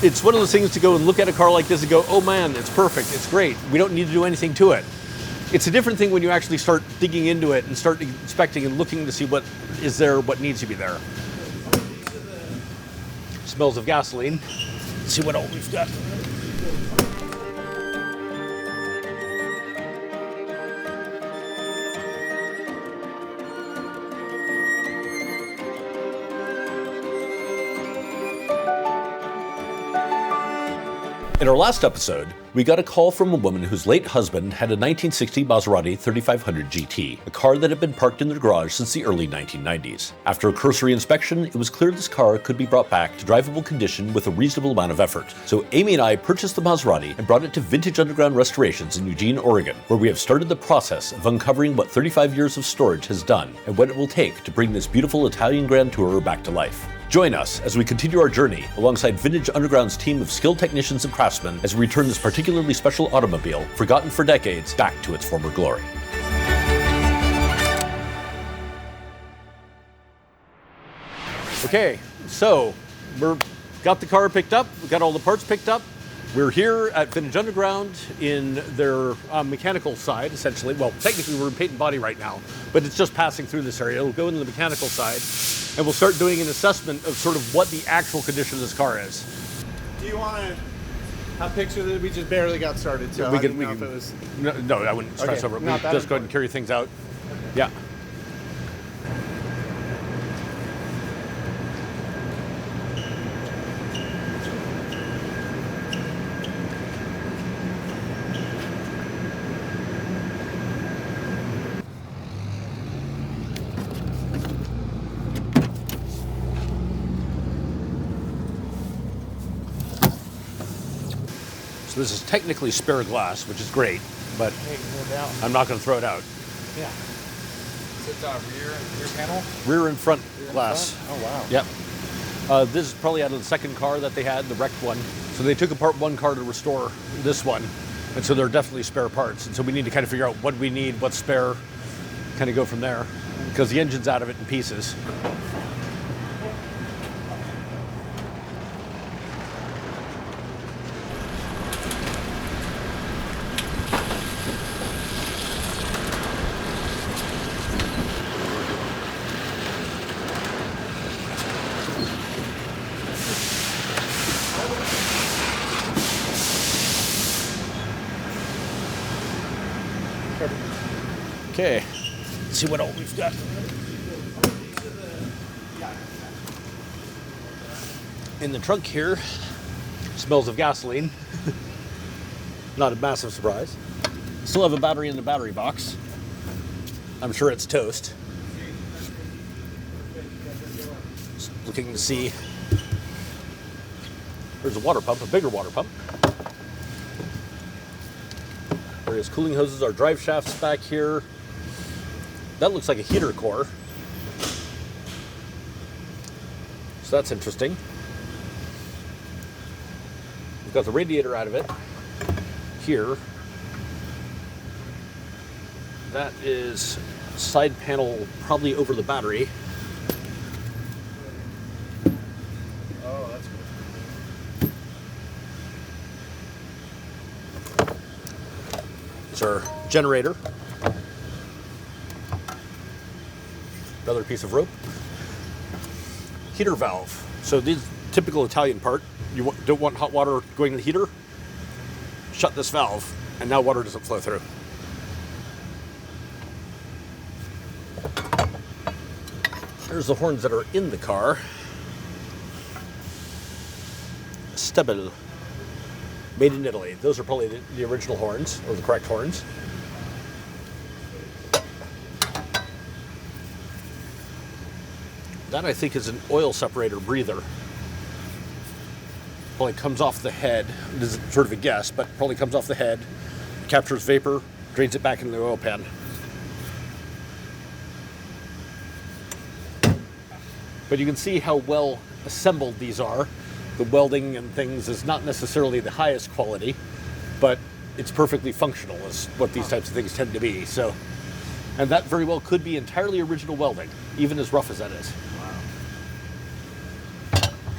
It's one of those things to go and look at a car like this and go, oh man, it's perfect, it's great. We don't need to do anything to it. It's a different thing when you actually start digging into it and start inspecting and looking to see what is there, what needs to be there. Smells of gasoline. Let's see what all we've got. In our last episode, we got a call from a woman whose late husband had a 1960 Maserati 3500 GT, a car that had been parked in their garage since the early 1990s. After a cursory inspection, it was clear this car could be brought back to drivable condition with a reasonable amount of effort. So Amy and I purchased the Maserati and brought it to Vintage Underground Restorations in Eugene, Oregon, where we have started the process of uncovering what 35 years of storage has done and what it will take to bring this beautiful Italian Grand Tourer back to life. Join us as we continue our journey alongside Vintage Underground's team of skilled technicians and craftsmen as we return this particularly special automobile, forgotten for decades, back to its former glory. Okay, so we've got the car picked up, we've got all the parts picked up. We're here at Vintage Underground in their mechanical side, essentially. Well, technically we're in paint and body right now, but it's just passing through this area. It'll go into the mechanical side, and we'll start doing an assessment of sort of what the actual condition of this car is. Do you want to have pictures that we just barely got started? So we I can, didn't know if it was... No, I wouldn't stress over it. Not that Just go ahead and carry things out. Yeah. So this is technically spare glass, which is great, but I'm not going to throw it out. Yeah. Is it rear panel? Rear and front Rear glass. And front? Oh, wow. Yep. This is probably out of the second car that they had, the wrecked one. So they took apart one car to restore this one. And so they're definitely spare parts. And so we need to kind of figure out what we need, what's spare, kind of go from there. Because the engine's out of it in pieces. Okay, let's see what all we've got. In the trunk here, smells of gasoline. Not a massive surprise. Still have a battery in the battery box. I'm sure it's toast. Just looking to see. There's a water pump, a bigger water pump. Various cooling hoses, our drive shafts back here. That looks like a heater core. So that's interesting. We've got the radiator out of it here. That is side panel, probably over the battery. Oh, that's good. It's our generator. Another piece of rope. Heater valve. So this typical Italian part. You don't want hot water going in the heater. Shut this valve, and now water doesn't flow through. There's the horns that are in the car. Stebel. Made in Italy. Those are probably the original horns, or the correct horns. That, I think, is an oil separator breather. Probably comes off the head. This is sort of a guess, but probably comes off the head, captures vapor, drains it back into the oil pan. But you can see how well assembled these are. The welding and things is not necessarily the highest quality, but it's perfectly functional is what these types of things tend to be. So, and that very well could be entirely original welding, even as rough as that is. Wow.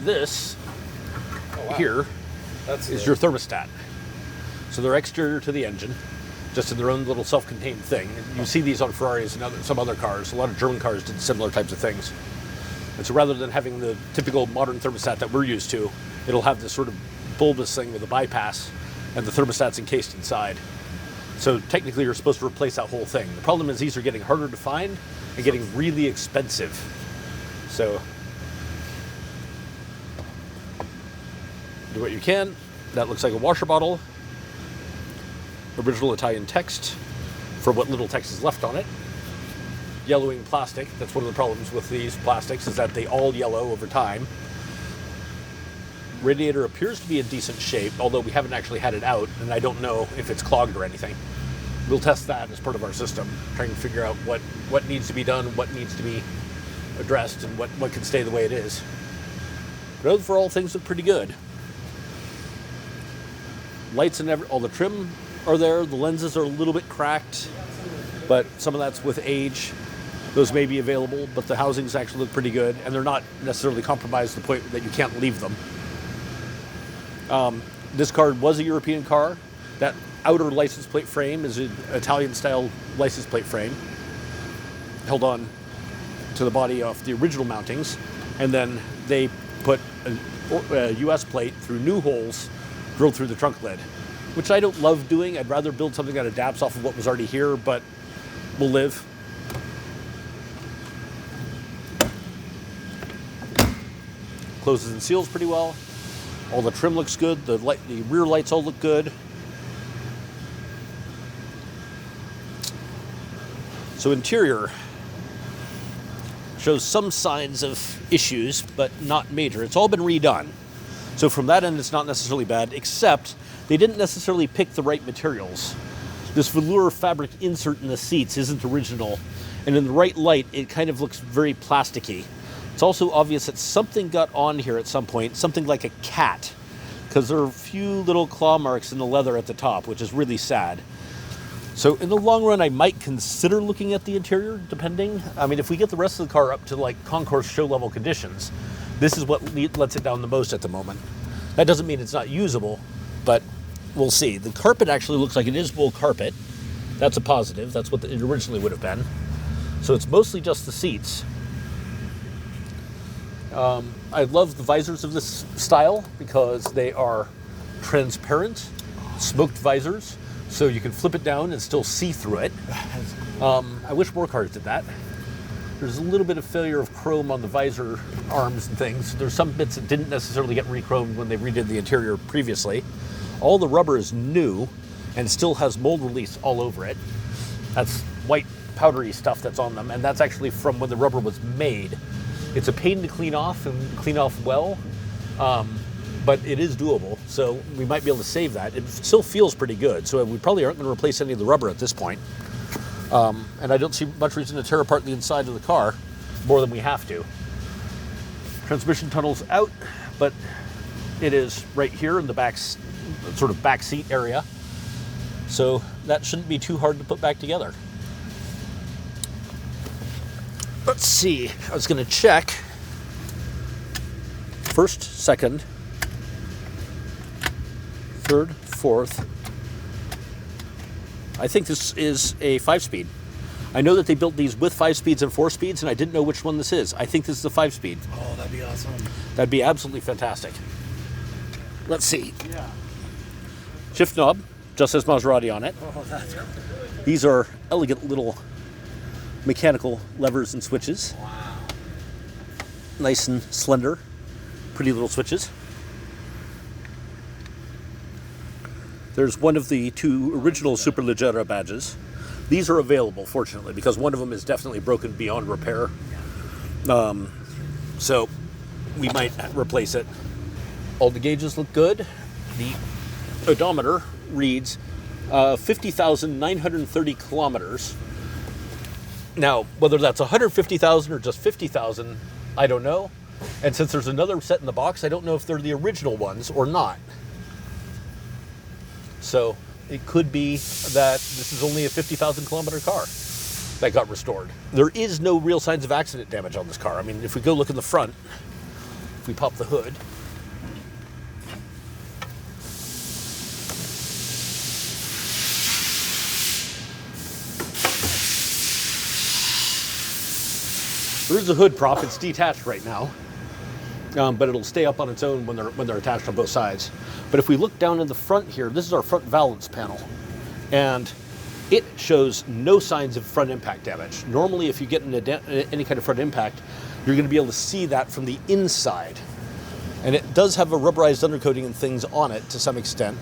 This here That's is your thermostat. So they're exterior to the engine, just in their own little self-contained thing. You see these on Ferraris and some other cars. A lot of German cars did similar types of things. And so rather than having the typical modern thermostat that we're used to, it'll have this sort of bulbous thing with a bypass, and the thermostat's encased inside. So technically you're supposed to replace that whole thing. The problem is these are getting harder to find and getting really expensive. So do what you can. That looks like a washer bottle. Original Italian text for what little text is left on it. Yellowing plastic. That's one of the problems with these plastics, is that they all yellow over time. Radiator appears to be in decent shape, although we haven't actually had it out, and I don't know if it's clogged or anything. We'll test that as part of our system, trying to figure out what needs to be done, what needs to be addressed, and what can stay the way it is. But overall, things look pretty good. Lights and all the trim are there. The lenses are a little bit cracked, but some of that's with age. Those may be available, but the housings actually look pretty good, and they're not necessarily compromised to the point that you can't leave them. This car was a European car. That outer license plate frame is an Italian-style license plate frame, held on to the body of the original mountings, and then they put a US plate through new holes drilled through the trunk lid, which I don't love doing. I'd rather build something that adapts off of what was already here, but we'll live. Closes and seals pretty well. All the trim looks good. The rear lights all look good. So interior shows some signs of issues, but not major. It's all been redone. So from that end, it's not necessarily bad, except they didn't necessarily pick the right materials. This velour fabric insert in the seats isn't original, and in the right light, it kind of looks very plasticky. It's also obvious that something got on here at some point, something like a cat, because there are a few little claw marks in the leather at the top, which is really sad. So in the long run, I might consider looking at the interior, depending. I mean, if we get the rest of the car up to like concourse show level conditions, this is what lets it down the most at the moment. That doesn't mean it's not usable, but we'll see. The carpet actually looks like it is wool carpet. That's a positive. That's what it originally would have been. So it's mostly just the seats. I love the visors of this style because they are transparent, smoked visors, so you can flip it down and still see through it. I wish more cars did that. There's a little bit of failure of chrome on the visor arms and things. There's some bits that didn't necessarily get re-chromed when they redid the interior previously. All the rubber is new and still has mold release all over it. That's white powdery stuff that's on them, and that's actually from when the rubber was made. It's a pain to clean off and clean off well, but it is doable, so we might be able to save that. It still feels pretty good, so we probably aren't going to replace any of the rubber at this point. And I don't see much reason to tear apart the inside of the car more than we have to. Transmission tunnel's out, but it is right here in the back, sort of back seat area, so that shouldn't be too hard to put back together. Let's see, I was going to check first, second, third, fourth. I think this is a 5-speed. I know that they built these with 5 speeds and 4 speeds, and I didn't know which one this is. I think this is a 5-speed. Oh, that'd be awesome. That'd be absolutely fantastic. Let's see. Yeah. Shift knob, just says Maserati on it. Oh, that's cool. These are elegant little mechanical levers and switches. Wow. Nice and slender, pretty little switches. There's one of the 2 original Superleggera badges. These are available, fortunately, because one of them is definitely broken beyond repair. So we might replace it. All the gauges look good. The odometer reads 50,930 kilometers. Now, whether that's 150,000 or just 50,000, I don't know. And since there's another set in the box, I don't know if they're the original ones or not. So it could be that this is only a 50,000 kilometer car that got restored. There is no real signs of accident damage on this car. I mean, if we go look in the front, if we pop the hood, There's a hood prop. It's detached right now, but it'll stay up on its own when they're attached on both sides. But if we look down in the front here, this is our front valance panel, and it shows no signs of front impact damage. Normally, if you get any kind of front impact, you're going to be able to see that from the inside. And it does have a rubberized undercoating and things on it to some extent,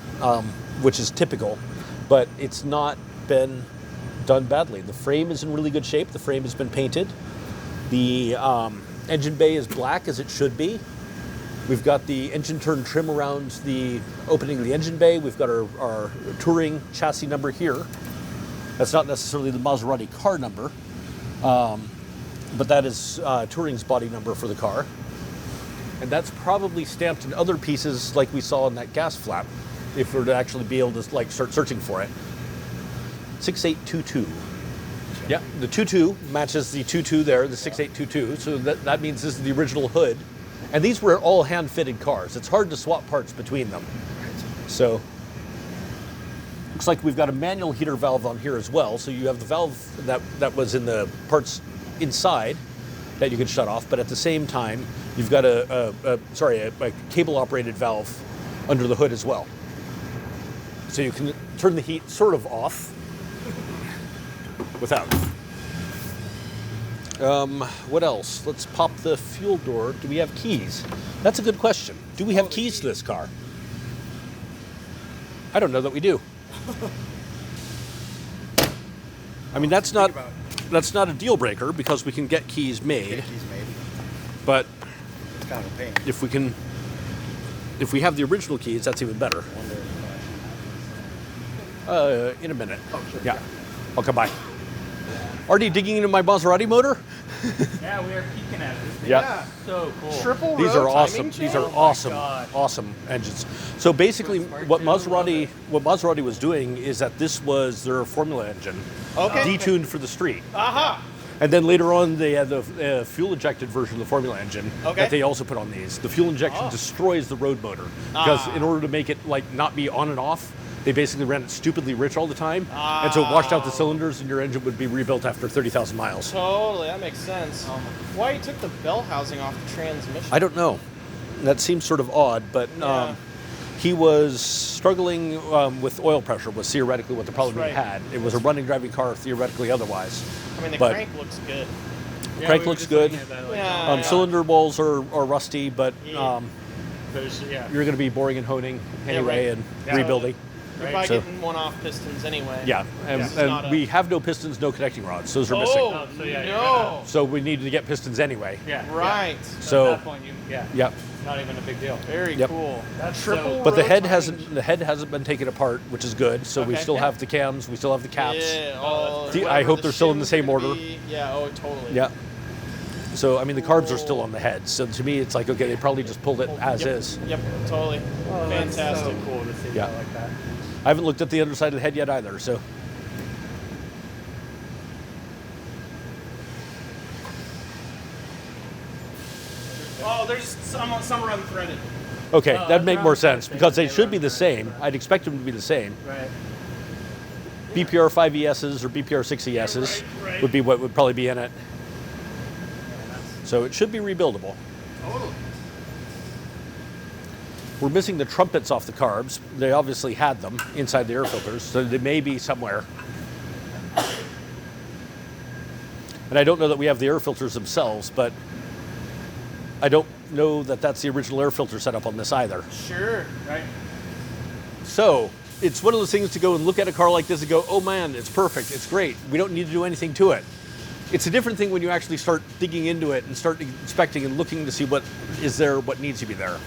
which is typical, but it's not been done badly. The frame is in really good shape. The frame has been painted. The engine bay is black, as it should be. We've got the engine turn trim around the opening of the engine bay. We've got our Touring chassis number here. That's not necessarily the Maserati car number, but that is Touring's body number for the car. And that's probably stamped in other pieces like we saw in that gas flap, if we were to actually be able to like start searching for it. 6822. Yeah, the 22 matches the 22 there, the 6822. So that means this is the original hood. And these were all hand-fitted cars. It's hard to swap parts between them. So, looks like we've got a manual heater valve on here as well. So you have the valve that was in the parts inside that you can shut off, but at the same time, you've got a cable-operated valve under the hood as well. So you can turn the heat sort of off without. What else? Let's pop the fuel door. Do we have keys? That's a good question. Do we have keys to this car? I don't know that we do. I mean, that's not a deal breaker because we can get keys made. But It's kind of a pain. if we have the original keys, that's even better. In a minute. Oh, sure. Yeah, I'll come by. Already digging into my Maserati motor? Yeah, we are peeking at it. This thing Yeah. is so cool. Triple These row are awesome. timing These chain? are awesome, God. awesome engines. So basically, what Maserati was doing is that this was their Formula engine, Okay. detuned for the street. Aha. And then later on, they had the fuel-injected version of the Formula engine Okay. that they also put on these. The fuel injection destroys the road motor because in order to make it like not be on and off, they basically ran it stupidly rich all the time, and so it washed out the cylinders, and your engine would be rebuilt after 30,000 miles. Totally, that makes sense. Why you took the bell housing off the transmission? I don't know. That seems sort of odd, but Yeah. he was struggling with oil pressure was theoretically what the problem That's he right. had. It was a running, driving car theoretically otherwise. I mean, the but- crank looks good. Yeah, Crank we were looks just good. looking at that, like, Yeah. oh, Cylinder walls are rusty, but Yeah. there's- yeah. you're going to be boring and honing anyway right. and Yeah. rebuilding. You're Right. probably So- getting one-off pistons anyway. Yeah, and, This is not and a- we have no pistons, no connecting rods. Those are missing. Oh, Oh, so yeah, you're no. So we needed to get pistons anyway. Yeah. Right. Yeah. So- at that point, Yeah. it's not even a big deal. Very Yep. cool. That's Triple so- But the row head timing hasn't been taken apart, which is good. So we Okay. still Yeah. have the cams, we still have the caps. Yeah, I whatever hope they're still in the shims same are gonna order. be. Yeah, oh, totally. Yeah. So I mean the carbs are still on the head. So to me it's like okay, they probably just pulled it as Yep. is. Yep, totally. Oh, that's Fantastic. so cool to see Yeah. that like that. I haven't looked at the underside of the head yet either. So Oh, there's some are unthreaded. okay, Oh, that'd make that's more what I'm sense saying. because they They should run be the same. I'd expect them to be the same. Right. BPR 5ESs or BPR 6ESs right. would be what would probably be in it. So it should be rebuildable. Totally. We're missing the trumpets off the carbs. They obviously had them inside the air filters, so they may be somewhere. And I don't know that we have the air filters themselves, but I don't know that that's the original air filter setup on this either. Sure. Right. So it's one of those things to go and look at a car like this and go, oh man, it's perfect, it's great. We don't need to do anything to it. It's a different thing when you actually start digging into it and start inspecting and looking to see what is there, what needs to be there.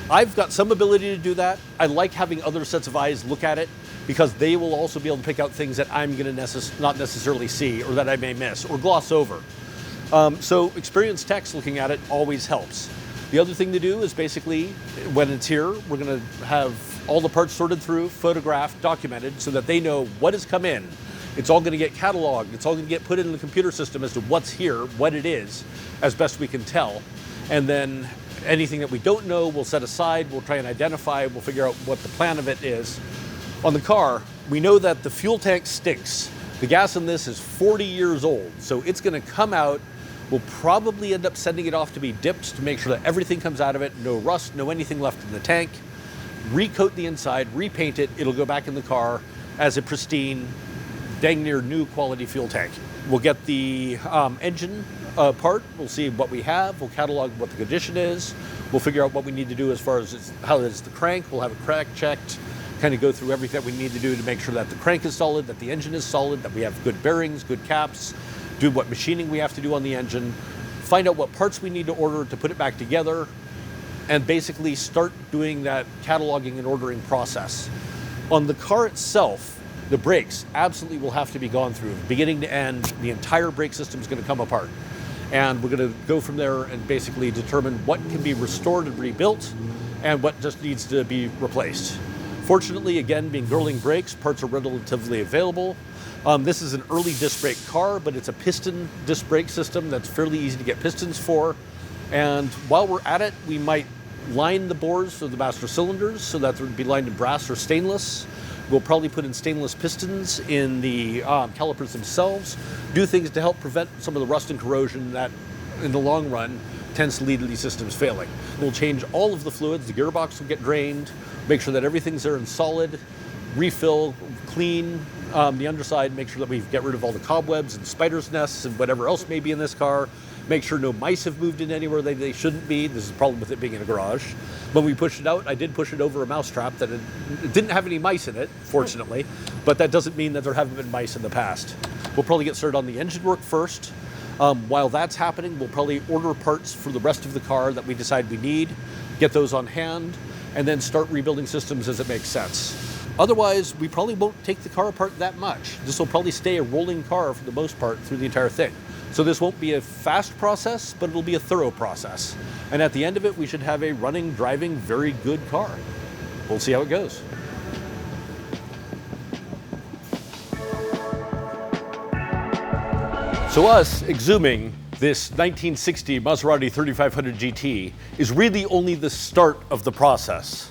I've got some ability to do that. I like having other sets of eyes look at it because they will also be able to pick out things that I'm going to not necessarily see or that I may miss or gloss over. So experienced techs looking at it always helps. The other thing to do is basically when it's here, we're going to have all the parts sorted through, photographed, documented so that they know what has come in. It's all going to get cataloged. It's all going to get put in the computer system as to what's here, what it is, as best we can tell. And then anything that we don't know, we'll set aside, we'll try and identify, we'll figure out what the plan of it is. On the car, we know that the fuel tank stinks. The gas in this is 40 years old, so it's going to come out We'll probably end up sending it off to be dipped to make sure that everything comes out of it, no rust, no anything left in the tank. Recoat the inside, repaint it, it'll go back in the car as a pristine, dang near new quality fuel tank. We'll get the engine part, we'll see what we have, we'll catalog what the condition is, we'll figure out what we need to do as far as how is the crank, we'll have a crank checked, kind of go through everything we need to do to make sure that the crank is solid, that the engine is solid, that we have good bearings, good caps, do what machining we have to do on the engine, find out what parts we need to order to put it back together, and basically start doing that cataloging and ordering process. On the car itself, the brakes absolutely will have to be gone through. Beginning to end, the entire brake system is going to come apart. And we're going to go from there and basically determine what can be restored and rebuilt and what just needs to be replaced. Fortunately, again, being Girling brakes, parts are relatively available. This is an early disc brake car, but it's a piston disc brake system that's fairly easy to get pistons for. And while we're at it, we might line the bores for the master cylinders so that they'd be lined in brass or stainless. We'll probably put in stainless pistons in the calipers themselves, do things to help prevent some of the rust and corrosion that, in the long run, tends to lead to these systems failing. We'll change all of the fluids, the gearbox will get drained, make sure that everything's there and solid, refill, clean the underside, make sure that we get rid of all the cobwebs and spider's nests and whatever else may be in this car, make sure no mice have moved in anywhere they shouldn't be. This is a problem with it being in a garage. When we pushed it out, I did push it over a mousetrap that it didn't have any mice in it, fortunately, but that doesn't mean that there haven't been mice in the past. We'll probably get started on the engine work first. While that's happening, we'll probably order parts for the rest of the car that we decide we need, get those on hand, and then start rebuilding systems as it makes sense. Otherwise, we probably won't take the car apart that much. This will probably stay a rolling car for the most part through the entire thing. So this won't be a fast process, but it'll be a thorough process. And at the end of it, we should have a running, driving, very good car. We'll see how it goes. So us exhuming this 1960 Maserati 3500 GT is really only the start of the process.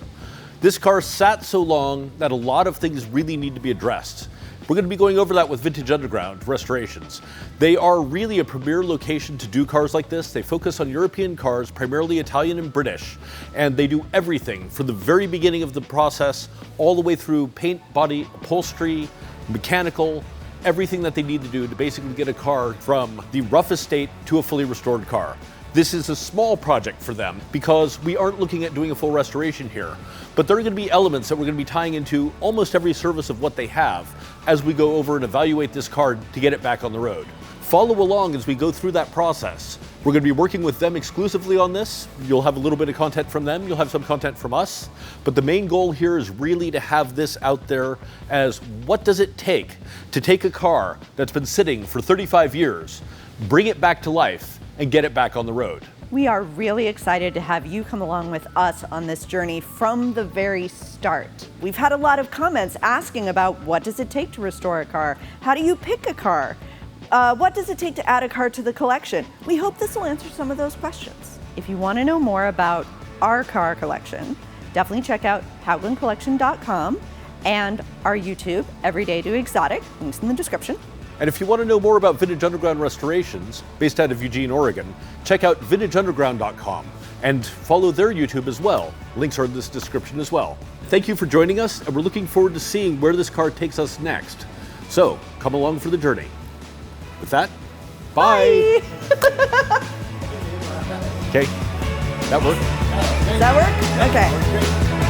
This car sat so long that a lot of things really need to be addressed. We're going to be going over that with Vintage Underground Restorations. They are really a premier location to do cars like this. They focus on European cars, primarily Italian and British, and they do everything from the very beginning of the process all the way through paint, body, upholstery, mechanical, everything that they need to do to basically get a car from the roughest state to a fully restored car. This is a small project for them because we aren't looking at doing a full restoration here. But there are going to be elements that we're going to be tying into almost every service of what they have as we go over and evaluate this car to get it back on the road. Follow along as we go through that process. We're going to be working with them exclusively on this. You'll have a little bit of content from them, you'll have some content from us, but the main goal here is really to have this out there as what does it take to take a car that's been sitting for 35 years, bring it back to life, and get it back on the road. We are really excited to have you come along with us on this journey from the very start. We've had a lot of comments asking about what does it take to restore a car? How do you pick a car? What does it take to add a car to the collection? We hope this will answer some of those questions. If you want to know more about our car collection, definitely check out hauglandcollection.com and our YouTube, Everyday to Exotic, links in the description. And if you want to know more about Vintage Underground Restorations, based out of Eugene, Oregon, check out vintageunderground.com and follow their YouTube as well. Links are in this description as well. Thank you for joining us, and we're looking forward to seeing where this car takes us next. So, come along for the journey. With that, bye! Okay, that worked? Does that work? Okay.